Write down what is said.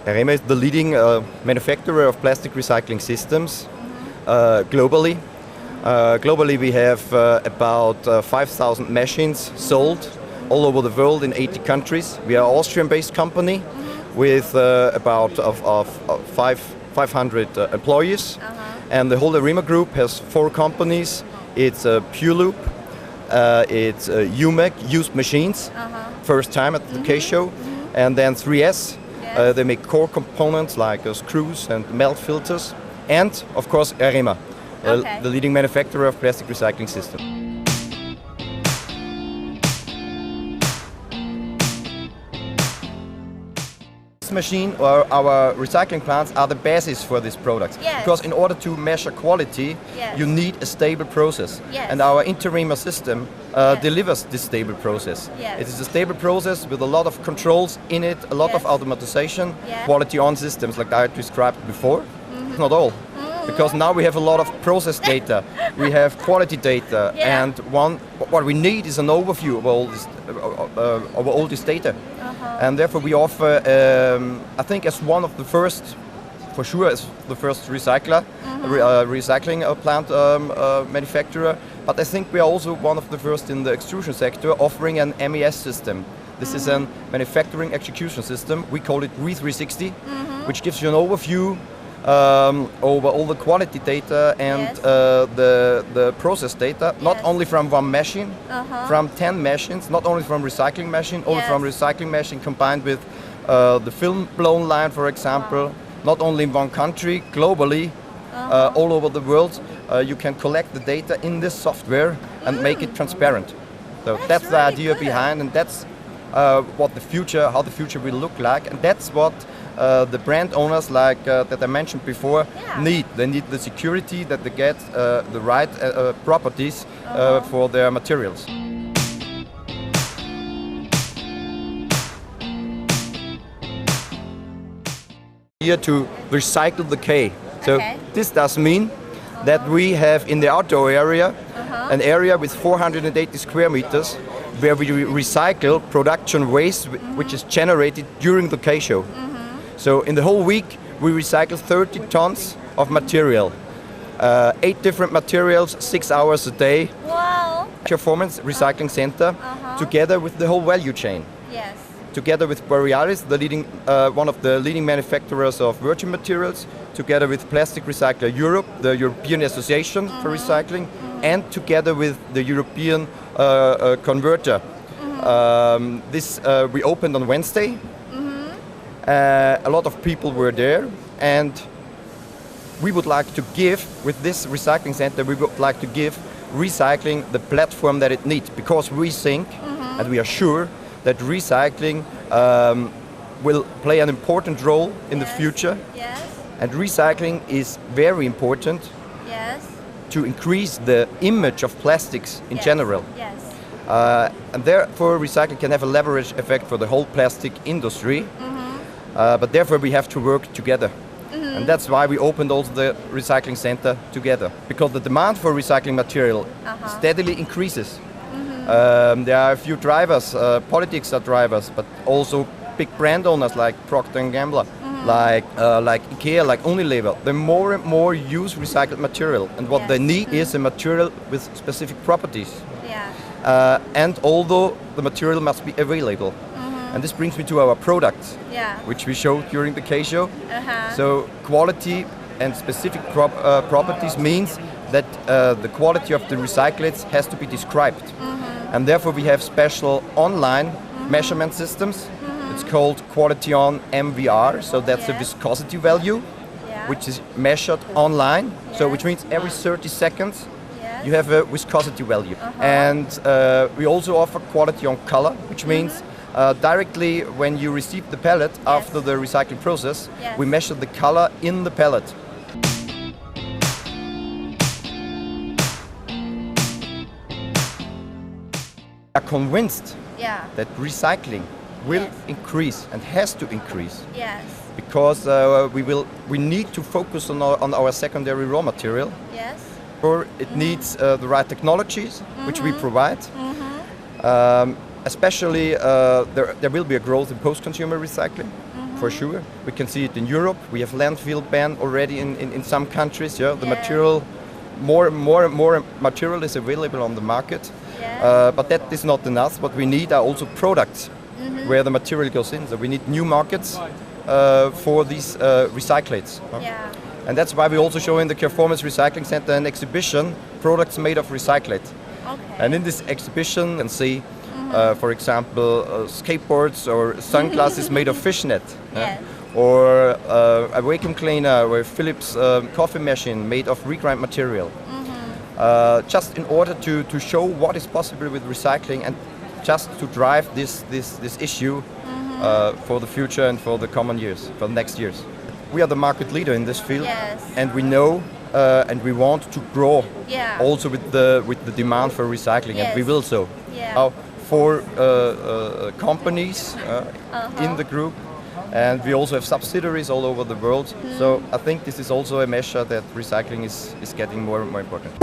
Erema is the leading manufacturer of plastic recycling systems globally. Globally we have about 5,000 machines sold all over the world in 80 countries. We are an Austrian-based company with about 500 employees. And the whole Erema group has 4 companies. It's Pure Loop, it's UMEC, Used Machines, first time at the K-Show, and then 3S. They make core components like screws and melt filters, and of course Erema, the leading manufacturer of plastic recycling systems. This machine or our recycling plants are the basis for these products. Because in order to measure quality, you need a stable process. And our Erema system delivers this stable process. It is a stable process with a lot of controls in it, a lot of automatization, quality on systems like I described before. Not all. Because now we have a lot of process data, we have quality data, and what we need is an overview of all this data. And therefore we offer, I think as one of the first, for sure as the first recycling plant manufacturer, but I think we are also one of the first in the extrusion sector offering an MES system. This is a manufacturing execution system, we call it RE360, which gives you an overview over all the quality data and the process data, not only from one machine, from 10 machines, not only from recycling machine, only from recycling machine combined with the film blown line, for example, not only in one country, globally, all over the world. You can collect the data in this software and make it transparent. So that's the idea behind, and that's what the future, how the future will look like, and that's what the brand owners, like that I mentioned before, need. They need the security that they get the right properties for their materials. Here to recycle the K. So this does mean that we have in the outdoor area an area with 480 square meters where we recycle production waste which is generated during the K-Show. So in the whole week we recycle 30 tons of material, 8 different materials, 6 hours a day. Wow! Performance Recycling Center, together with the whole value chain. Yes. Together with Polaris, the leading, one of the leading manufacturers of virgin materials, together with Plastic Recycler Europe, the European Association for Recycling, and together with the European Converter. This we opened on Wednesday. A lot of people were there, and we would like to give, with this recycling center, we would like to give recycling the platform that it needs, because we think, and we are sure, that recycling will play an important role in the future. And recycling is very important to increase the image of plastics in general. And therefore recycling can have a leverage effect for the whole plastic industry. But therefore we have to work together. And that's why we opened also the recycling center together. Because the demand for recycling material steadily increases. There are a few drivers, politics are drivers, but also big brand owners like Procter & Gamble, like IKEA, like Unilever. They more and more use recycled material, and what they need is a material with specific properties. And although the material must be available. And this brings me to our products, which we showed during the K-Show. So quality and specific properties means that the quality of the recyclates has to be described. And therefore we have special online measurement systems. It's called Quality On MVR, so that's the viscosity value, which is measured online. So which means every 30 seconds you have a viscosity value. And we also offer Quality On Color, which means directly when you receive the pellet after the recycling process, we measure the color in the pellet. We are convinced that recycling will increase and has to increase. Because we need to focus on our secondary raw material. Or it needs the right technologies, which we provide. Especially there will be a growth in post-consumer recycling. for sure. We can see it in Europe. We have landfill ban already in some countries. Yeah, the material, more material is available on the market. But that is not enough. What we need are also products where the material goes in. So we need new markets for these recyclates. And that's why we also show in the Performance Recycling Center an exhibition, products made of recyclate. And in this exhibition you can see, for example, skateboards or sunglasses made of fishnet. Or a vacuum cleaner or Philips coffee machine made of regrind material. Just in order to show what is possible with recycling and just to drive this issue for the future and for the common years, for the next years. We are the market leader in this field, and we know and we want to grow also with the demand for recycling, and we will so. For companies in the group, and we also have subsidiaries all over the world. So I think this is also a measure that recycling is getting more and more important.